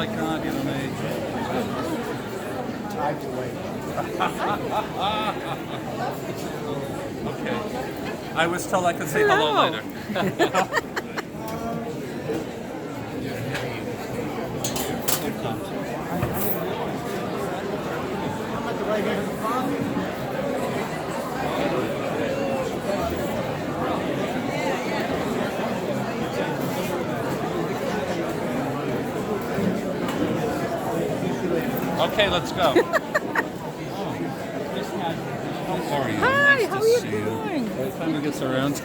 my God, you know me. Time to wait. Okay. I was told I could say hello later. Okay, let's go. How are you? Hi, Nice how to are you see doing? By the time he gets around to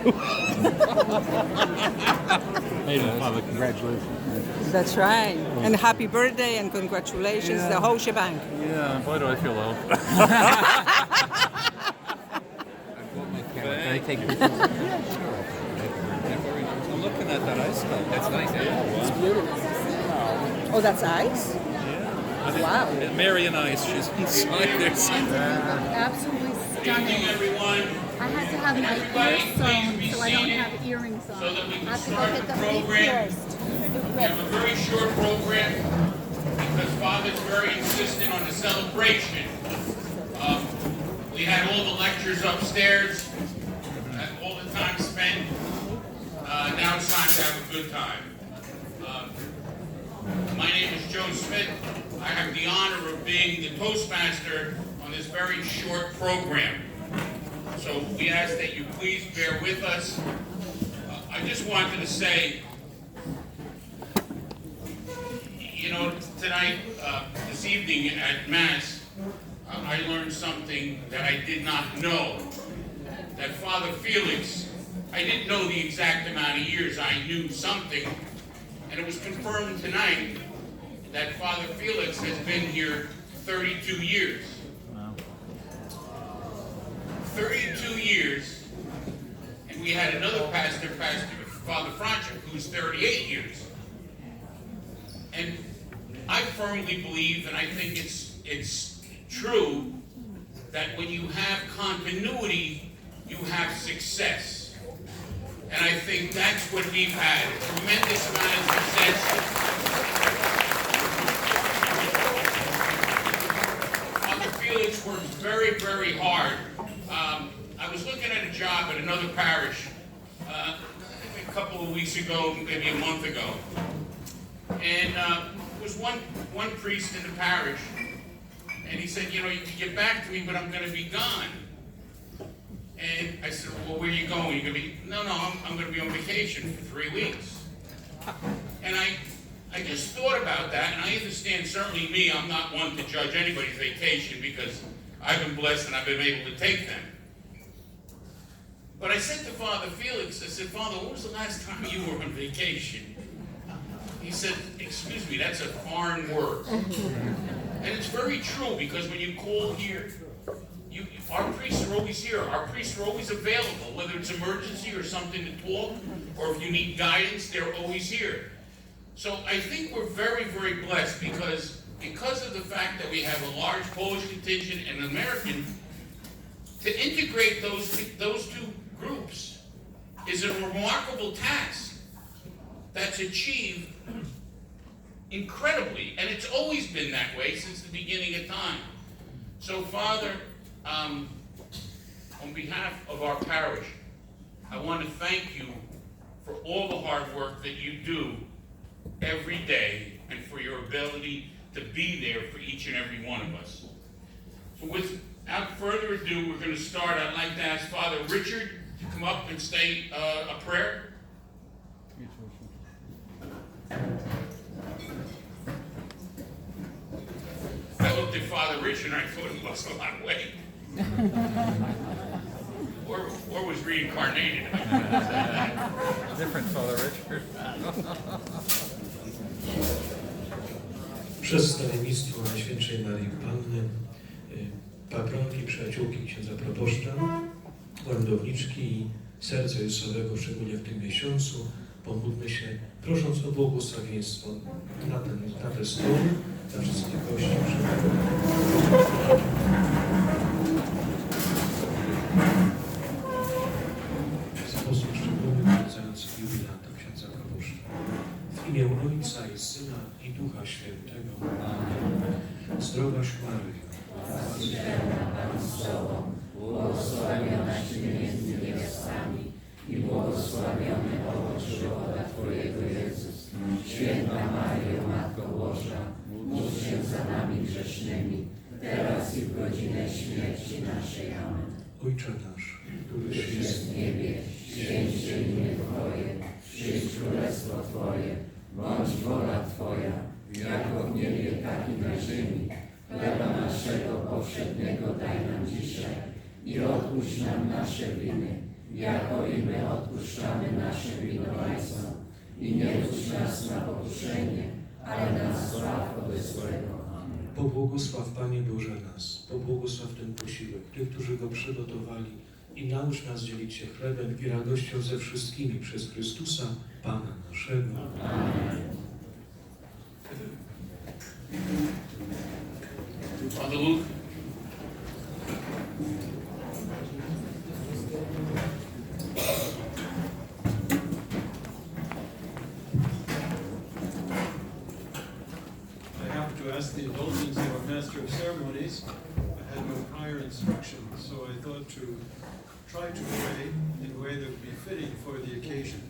Hey, Father, congratulations. That's right. And happy birthday and congratulations, the whole shebang. Yeah, boy, do I feel old. Can I take pictures? I'm looking at that ice sculpture. That's nice, eh? It's beautiful. Oh, that's ice? Yeah. Wow. And Mary and Ice, she's inside there. Absolutely stunning. Everyone. I had to have my ears sewn so I don't have earrings on. So that we I can have to go start get the them program. pierced. We have a very short program because Father's very insistent on the celebration. We had all the lectures upstairs, all the time spent. Now it's time to have a good time. My name is Joe Smith. I have the honor of being the Toastmaster on this very short program. So we ask that you please bear with us. I just wanted to say, you know, tonight, this evening at Mass, I learned something that I did not know. That Father Felix, I didn't know the exact amount of years, I knew something, and it was confirmed tonight that Father Felix has been here 32 years. 32 years, and we had another pastor, Father Franchuk, who's 38 years. And I firmly believe, and I think it's true, that when you have continuity, you have success. And I think that's what we've had, a tremendous amount of success. Father Felix works very, very hard. I was looking at a job at another parish a couple of weeks ago, maybe a month ago. And there was one priest in the parish, and he said, you know, you can get back to me, but I'm going to be gone. And I said, well, where are you going? You're going to be, no, I'm going to be on vacation for 3 weeks. And I just thought about that, and I understand, certainly me, I'm not one to judge anybody's vacation because I've been blessed and I've been able to take them. But I said to Father Felix, I said, Father, when was the last time you were on vacation? He said, excuse me, that's a foreign word. And it's very true, because when you call here, our priests are always here. Our priests are always available, whether it's emergency or something to talk, or if you need guidance, they're always here. So I think we're very, very blessed because of the fact that we have a large Polish contingent and an American. To integrate those two groups is a remarkable task that's achieved incredibly, and it's always been that way since the beginning of time. So, Father, on behalf of our parish, I want to thank you for all the hard work that you do every day and for your ability to be there for each and every one of us. So without further ado, we're going to start. I'd like to ask Father Richard to come up and say a prayer. I looked at Father Richard and I thought he lost a lot of weight. or was reincarnated. Different Father Richard. Przez stawiennictwo Najświętszej Marii Panny, patronki, przyjaciółki księdza proboszcza, orędowniczki i serca Jezusowego, szczególnie w tym miesiącu, pomódlmy się, prosząc o błogosławieństwo na te stoły, dla wszystkich gości. W sposób szczególny, wracając jubilatem księdza proboszcza. W W imię Ojca i Syna i Ducha Świętego. Zdrowaś Maryjo. Pan z Tobą, błogosławionaś Ty między niewiastami i błogosławiony owoc żywota Twojego Jezus. Święta Maryjo, Matko Boża, módl się za nami grzesznymi, teraz i w godzinę śmierci naszej. Amen. Ojcze nasz, któryś Jest w niebie, święć się imię Twoje, przyjdź królestwo Twoje, bądź wola Twoja, jako w niebie, tak i na ziemi. Chleba naszego powszedniego daj nam dzisiaj i odpuść nam nasze winy, jako i my odpuszczamy naszym winowajcom. I nie wódź nas na pokuszenie, ale nas zbaw ode złego. Amen. Pobłogosław Panie Boże nas, pobłogosław ten posiłek, tych, którzy go przygotowali i naucz nas dzielić się chlebem i radością ze wszystkimi przez Chrystusa, Pana naszego. Amen. Father Luke? I have to ask the indulgence of our Master of Ceremonies. I had no prior instruction, so I thought to try to pray in a way that would be fitting for the occasion.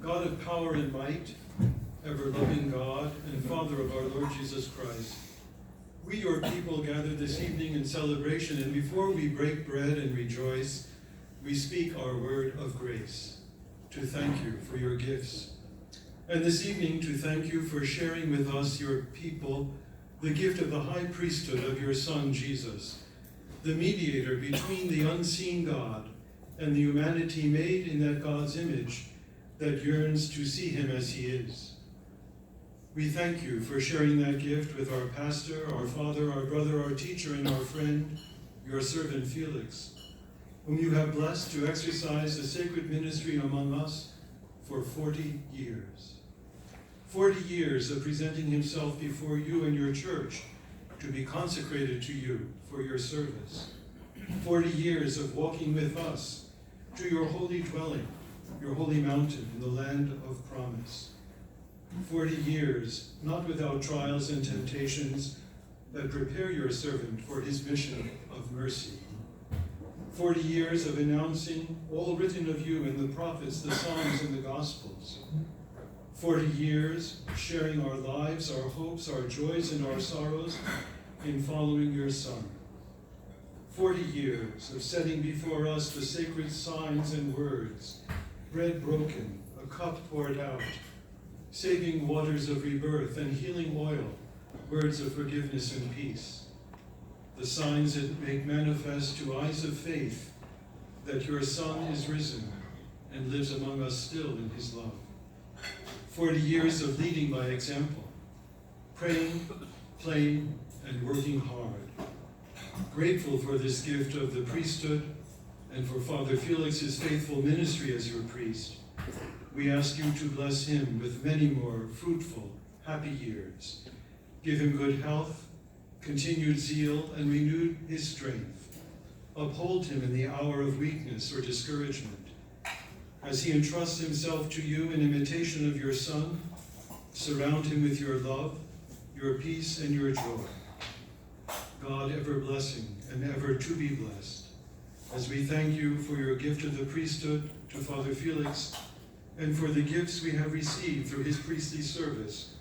God of power and might, ever-loving God and Father of our Lord Jesus Christ, we, your people, gather this evening in celebration, and before we break bread and rejoice, we speak our word of grace, to thank you for your gifts. And this evening, to thank you for sharing with us, your people, the gift of the high priesthood of your Son, Jesus, the mediator between the unseen God and the humanity made in that God's image that yearns to see him as he is. We thank you for sharing that gift with our pastor, our father, our brother, our teacher, and our friend, your servant Felix, whom you have blessed to exercise the sacred ministry among us for 40 years. 40 years of presenting himself before you and your church to be consecrated to you for your service. 40 years of walking with us to your holy dwelling, your holy mountain in the land of promise. 40 years, not without trials and temptations, that prepare your servant for his mission of mercy. 40 years of announcing all written of you in the prophets, the Psalms, and the Gospels. 40 years sharing our lives, our hopes, our joys, and our sorrows in following your Son. 40 years of setting before us the sacred signs and words, bread broken, a cup poured out, saving waters of rebirth and healing oil, words of forgiveness and peace. The signs that make manifest to eyes of faith that your Son is risen and lives among us still in his love. 40 years of leading by example, praying, playing, and working hard. Grateful for this gift of the priesthood and for Father Felix's faithful ministry as your priest, we ask you to bless him with many more fruitful, happy years. Give him good health, continued zeal, and renewed his strength. Uphold him in the hour of weakness or discouragement. As he entrusts himself to you in imitation of your Son, surround him with your love, your peace, and your joy. God, ever blessing and ever to be blessed, as we thank you for your gift of the priesthood to Father Felix, and for the gifts we have received through his priestly service,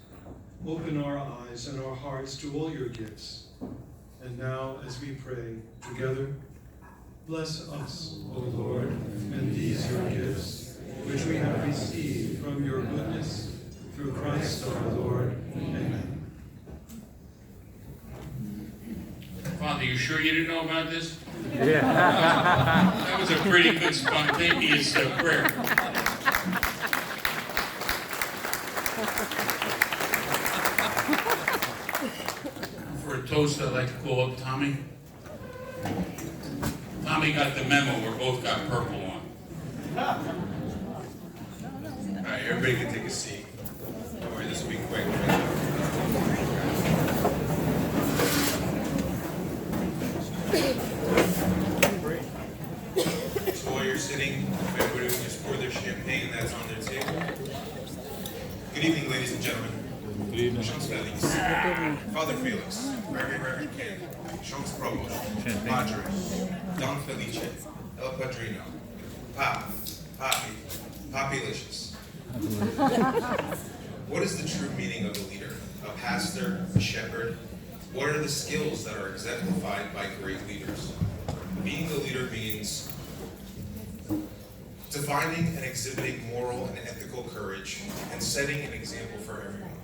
open our eyes and our hearts to all your gifts. And now, as we pray together, bless us, O Lord, and these your gifts, which we have received from your goodness, through Christ our Lord. Amen. Father, you sure you didn't know about this? Yeah. That was a pretty good spontaneous prayer. For a toast, I'd like to call up Tommy. Tommy got the memo. We both got purple on. All right, everybody can take a seat. Don't worry, this will be quick. So while you're sitting, if everybody would just pour their champagne that's on their table. Good evening, ladies and gentlemen. Good evening. Ksiądz Felix. Father Felix, very Reverend King, Ksiądz Proboszcz, Padre, Don Felice, El Padrino, Populicious. What is the true meaning of a leader? A pastor, a shepherd? What are the skills that are exemplified by great leaders? Being a leader means defining and exhibiting moral and ethical courage and setting an example for everyone.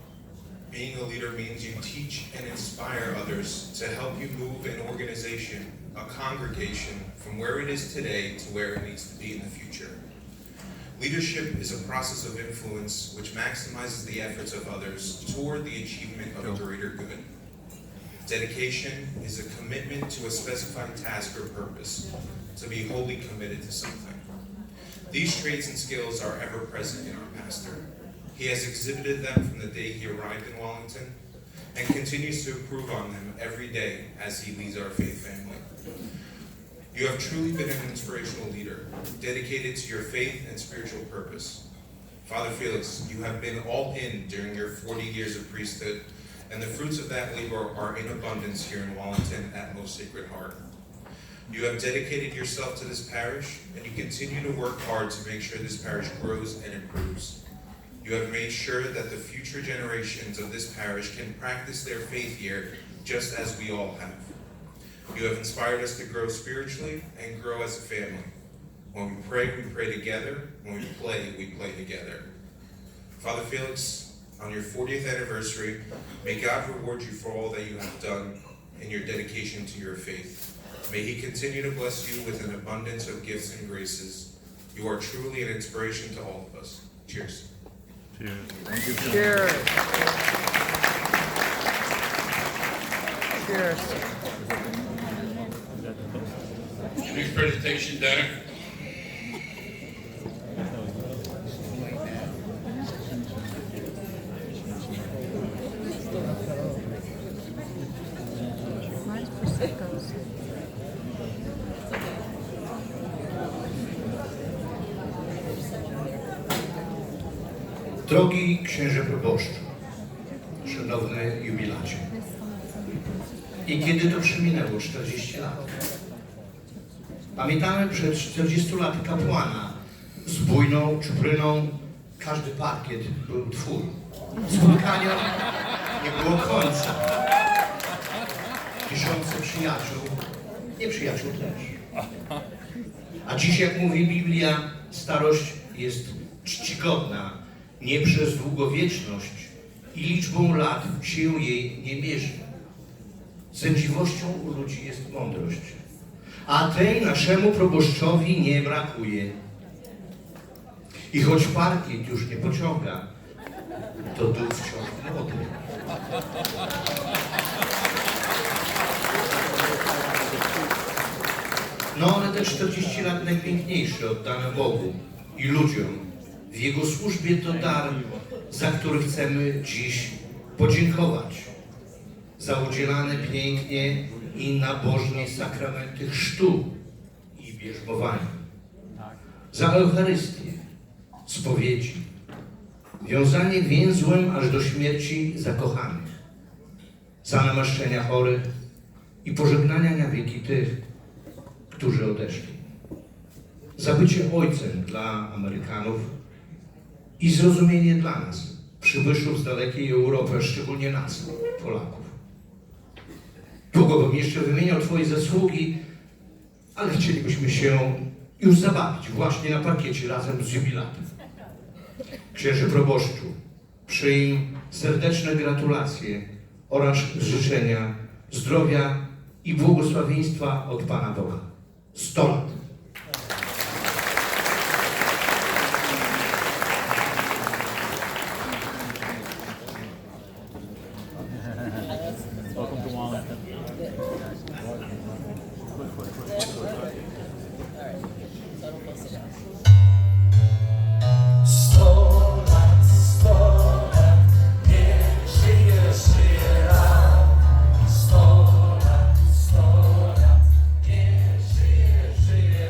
Being a leader means you teach and inspire others to help you move an organization, a congregation, from where it is today to where it needs to be in the future. Leadership is a process of influence which maximizes the efforts of others toward the achievement of a greater good. Dedication is a commitment to a specified task or purpose, to be wholly committed to something. These traits and skills are ever present in our pastor. He has exhibited them from the day he arrived in Wallington and continues to improve on them every day as he leads our faith family. You have truly been an inspirational leader, dedicated to your faith and spiritual purpose. Father Felix, you have been all in during your 40 years of priesthood, and the fruits of that labor are in abundance here in Wallington at Most Sacred Heart. You have dedicated yourself to this parish, and you continue to work hard to make sure this parish grows and improves. You have made sure that the future generations of this parish can practice their faith here, just as we all have. You have inspired us to grow spiritually and grow as a family. When we pray together. When we play together. Father Felix, on your 40th anniversary, may God reward you for all that you have done in your dedication to your faith. May He continue to bless you with an abundance of gifts and graces. You are truly an inspiration to all of us. Cheers. Cheers. Thank you. Cheers. Cheers. Next presentation, Dana. Drogi księże proboszczu, szanowny jubilacie, i kiedy to przeminęło 40 lat? Pamiętamy przed 40 laty kapłana z bujną czupryną, każdy parkiet był twój. Spotkania nie było końca. Tysiące przyjaciół, nieprzyjaciół też. A dziś, jak mówi Biblia, starość jest czcigodna nie przez długowieczność i liczbą lat się jej nie mierzy. Sędziwością u ludzi jest mądrość, a tej naszemu proboszczowi nie brakuje. I choć parkiet już nie pociąga, to duch wciąż młody. No ale te 40 lat najpiękniejsze oddane Bogu i ludziom w Jego służbie to dar, za który chcemy dziś podziękować. Za udzielane pięknie i nabożnie sakramenty chrztu i bierzmowania. Za Eucharystię, spowiedzi, wiązanie więzłem aż do śmierci zakochanych. Za namaszczenia chorych i pożegnania na wieki tych, którzy odeszli. Za bycie ojcem dla Amerykanów i zrozumienie dla nas, przybyszów z dalekiej Europy, a szczególnie nas, Polaków. Długo bym jeszcze wymieniał Twoje zasługi, ale chcielibyśmy się już zabawić właśnie na parkiecie razem z jubilatem. Księże proboszczu, przyjm serdeczne gratulacje oraz życzenia zdrowia i błogosławieństwa od Pana Boga. 100 lat. Welcome to Wallington. Żyje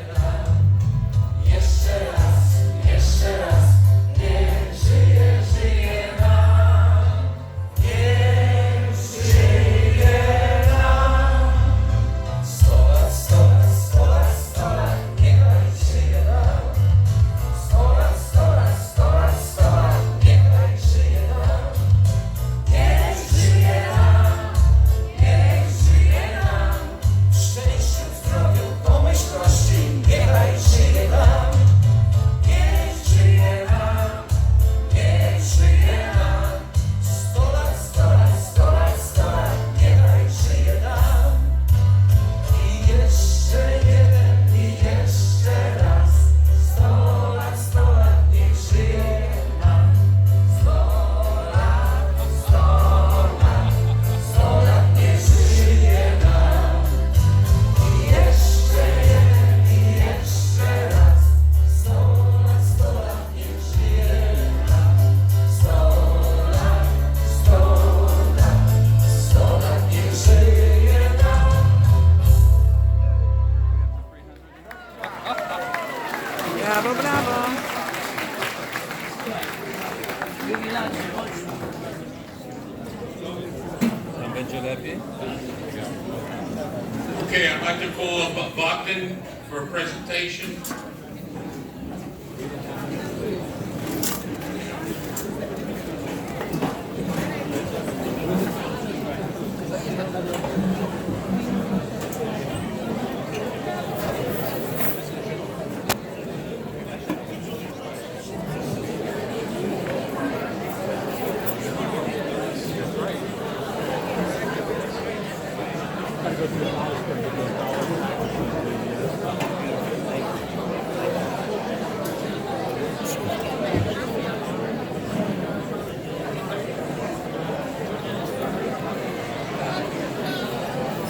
Tam będzie lepiej? Okay, I'd like to call up Wallington for a presentation.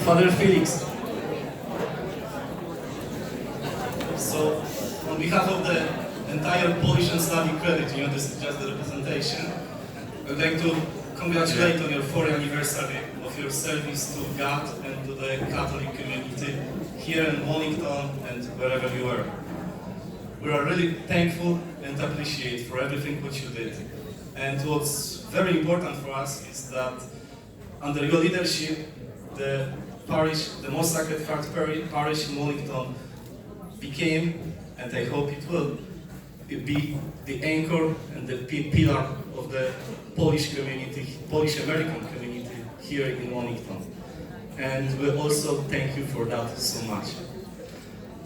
Father Felix. So, on behalf of the entire Polish and Slavic credit, this is just the representation, I would like to congratulate on your 4th anniversary of your service to God and to the Catholic community here in Wallington and wherever you are. We are really thankful and appreciate for everything what you did. And what's very important for us is that under your leadership, the parish, the Most Sacred Heart Parish in Wallington became, and I hope it will, be the anchor and the pillar of the Polish community, Polish-American community here in Wallington. And we also thank you for that so much.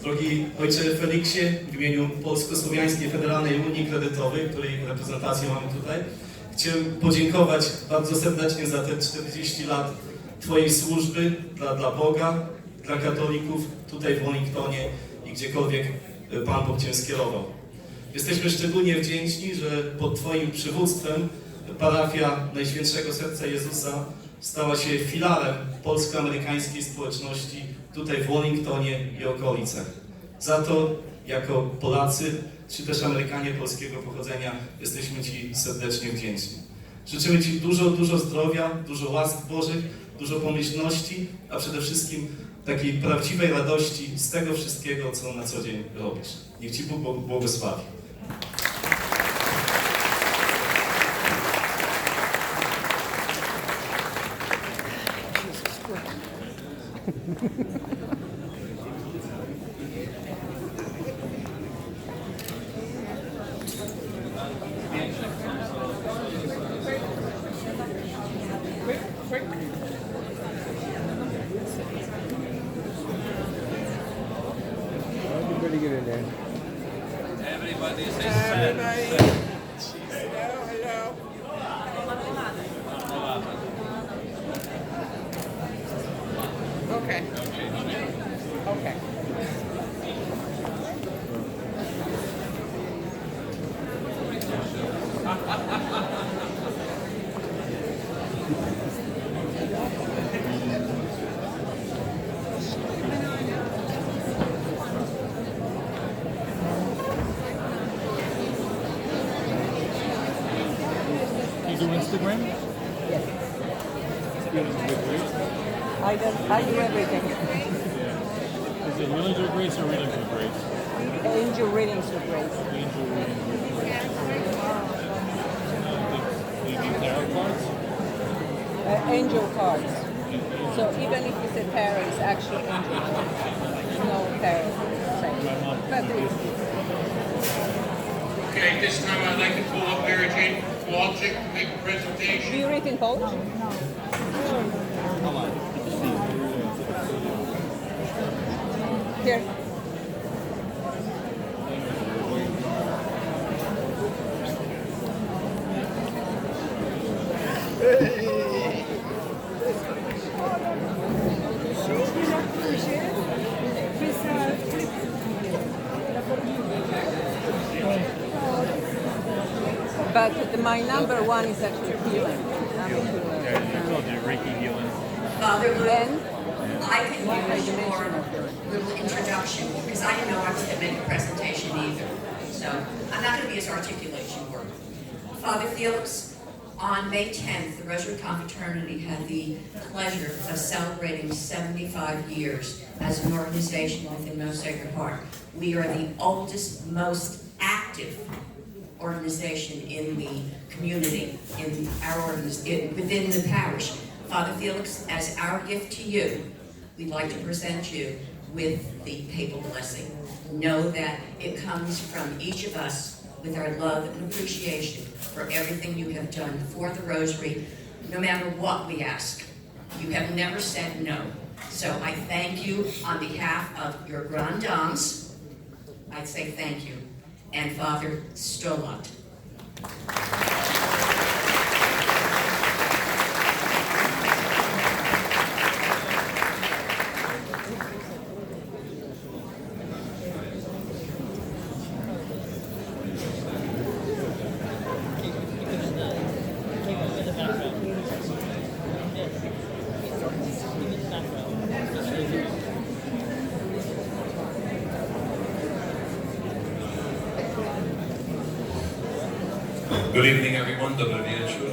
Drogi Ojcze Felixie, w imieniu Polsko-Słowiańskiej Federalnej Unii Kredytowej, której reprezentację mamy tutaj, chciałem podziękować bardzo serdecznie za te 40 lat Twojej służby dla Boga, dla katolików tutaj w Wallingtonie i gdziekolwiek Pan Bóg Cię skierował. Jesteśmy szczególnie wdzięczni, że pod Twoim przywództwem parafia Najświętszego Serca Jezusa stała się filarem polsko-amerykańskiej społeczności tutaj w Wallingtonie i okolicach. Za to jako Polacy, czy też Amerykanie polskiego pochodzenia jesteśmy Ci serdecznie wdzięczni. Życzymy Ci dużo zdrowia, dużo łask Bożych, dużo pomyślności, a przede wszystkim takiej prawdziwej radości z tego wszystkiego, co na co dzień robisz. Niech Ci Bóg błogosławi. Everybody say Hello. Okay. Okay. Do Instagram? Yes. I do everything. Yeah. Is it readings with grace or readings with grace? Angel readings with grace. Angel readings with grace. Do you need tarot cards? Angel cards. So even if it's a tarot, it's actually angel cards. No tarot. But Okay, this time I'd like to call up Mary Jane Walczyk to make a presentation. do you read in Polish? Here. But my number one is actually healing. Yeah, I told you, Reiki healing. Father Luke, Then, I can use your little introduction because I didn't know I was going to make a presentation either. So I'm not going to be as articulation work. Father Felix, on May 10th, the Rosary Confraternity had the pleasure of celebrating 75 years as an organization within Most Sacred Heart. We are the oldest, most active organization in the community, in our within the parish. Father Felix, as our gift to you, we'd like to present you with the papal blessing. Know that it comes from each of us with our love and appreciation for everything you have done for the Rosary, no matter what we ask. You have never said no. So I thank you on behalf of your grand dames. I'd say thank you. And Father Stolat. Good evening, everyone. Dobry wieczór.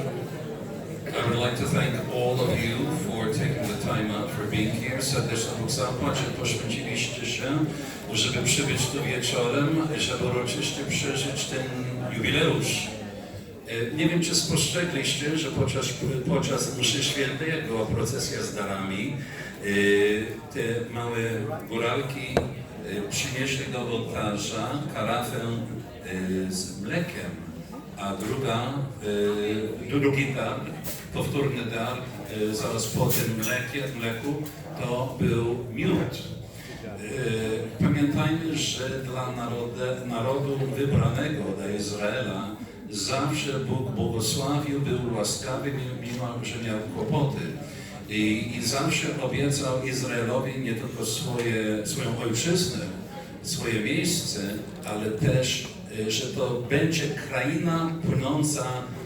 I would like to thank all of you for taking the time out for being here. Serdecznie Bóg zapłać, że poświęciliście się, żeby przybyć tu wieczorem, żeby uroczyście przeżyć ten jubileusz. Nie wiem, czy spostrzegliście, że podczas mszy świętej, jak była procesja z darami, te małe góralki przynieśli do ołtarza karafę z mlekiem, a drugi dar, powtórny dar, zaraz po tym mleku, to był miód. Pamiętajmy, że dla narodu wybranego, dla Izraela, zawsze Bóg błogosławił, był łaskawy, mimo że miał kłopoty. I zawsze obiecał Izraelowi nie tylko swoją ojczyznę, swoje miejsce, ale też, że to będzie kraina płynąca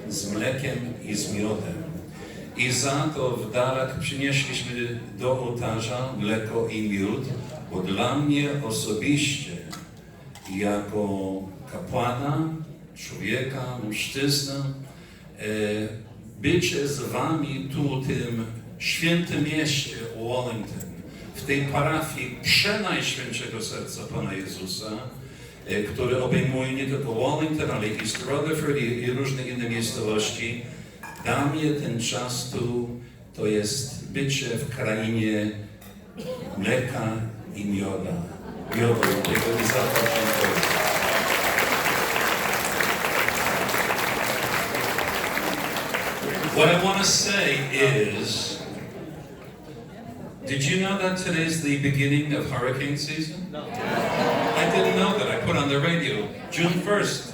z mlekiem i z miodem. I za to w darach przynieśliśmy do ołtarza mleko i miód, bo dla mnie osobiście, jako kapłana, człowieka, mężczyznę, bycie z wami tu, w tym świętym mieście Wallington, w tej parafii Przenajświętszego Serca Pana Jezusa, który obejmuje nie tylko Wallington, ale i East Rutherford i różne inne miejscowości. Dla mnie ten czas tu to jest bycie w krainie mleka i miodu. Tego i za to dziękuję. What I want to say is, did you know that today is the beginning of hurricane season? No. I didn't know that. I put on the radio, June 1st.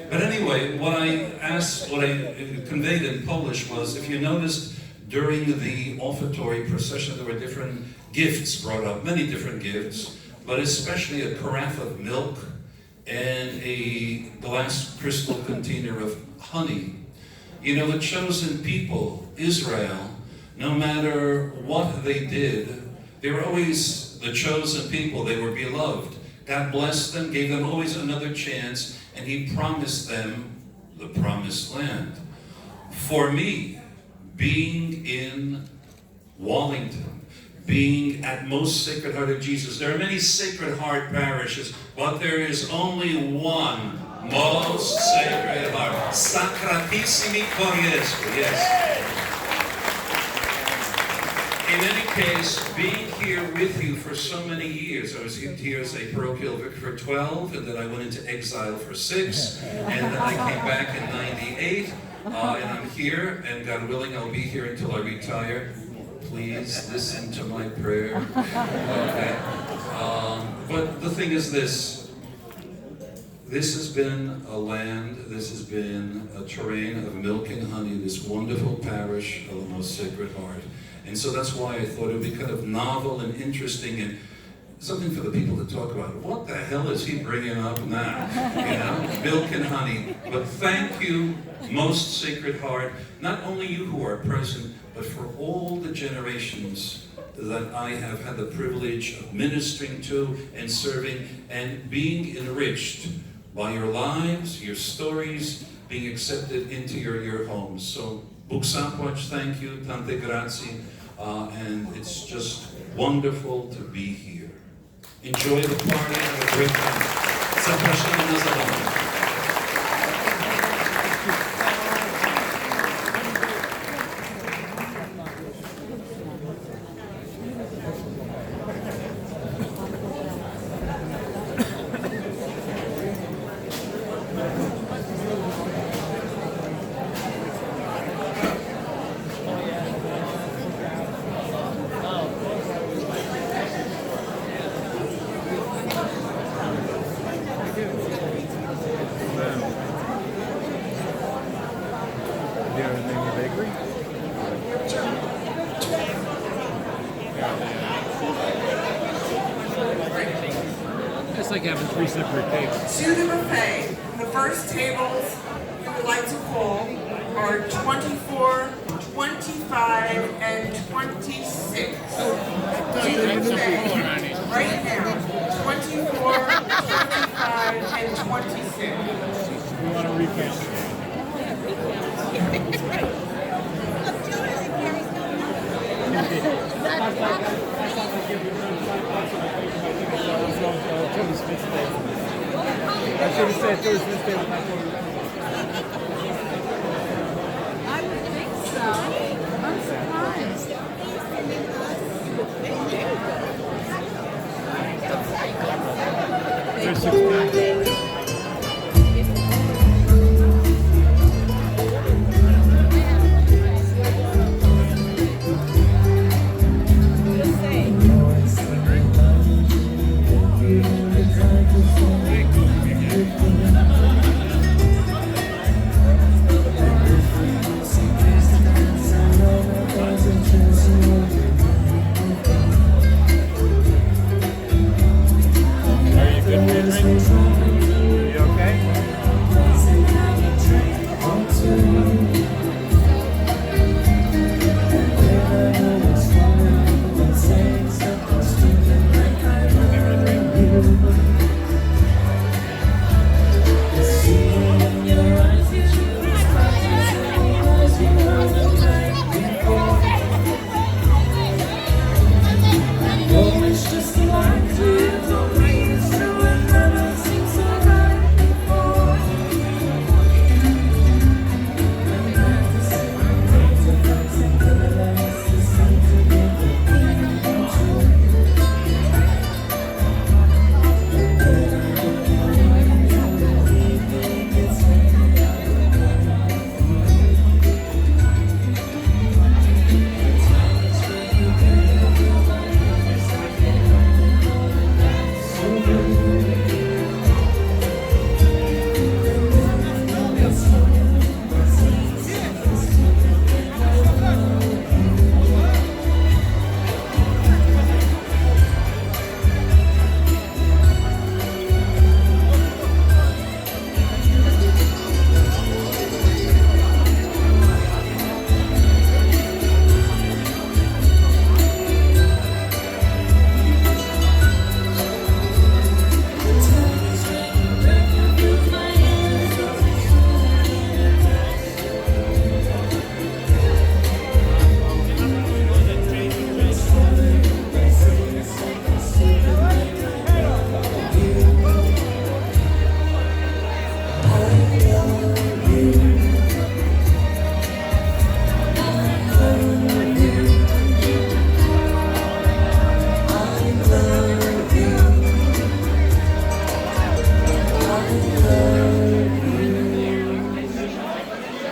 But anyway, what I conveyed in Polish was, if you noticed, during the offertory procession, there were different gifts brought up, many different gifts, but especially a carafe of milk and a glass crystal container of honey. You know, the chosen people, Israel, no matter what they did, they were always the chosen people. They were beloved. God blessed them, gave them always another chance, and He promised them the promised land. For me, being in Wallington, being at Most Sacred Heart of Jesus, there are many Sacred Heart parishes, but there is only one Most Sacred Heart. Sacratissimi Coriesco, yes. In any case, being here with you for so many years, I was here as a parochial vicar for 12, and then I went into exile for 6, and then I came back in 98, and I'm here, and God willing, I'll be here until I retire. Please listen to my prayer. Okay. But the thing is this has been a land, this has been a terrain of milk and honey, this wonderful parish of the Most Sacred Heart. And so that's why I thought it would be kind of novel and interesting and something for the people to talk about. What the hell is he bringing up now? You know, milk and honey. But thank you, Most Sacred Heart, not only you who are present, but for all the generations that I have had the privilege of ministering to and serving and being enriched by your lives, your stories, being accepted into your homes. So, Bóg zapłać, thank you, tante grazie, and it's just wonderful to be here. Enjoy the party, have a great time. Zapraszamy na zabawę. like having 3 separate tables. To the buffet, the first tables we would like to call are 24, 25, and 26. To the buffet, right now, 24, 25, and 26. We want to recount. I should have said Thursday when I told you. I would think so. I'm surprised. They told me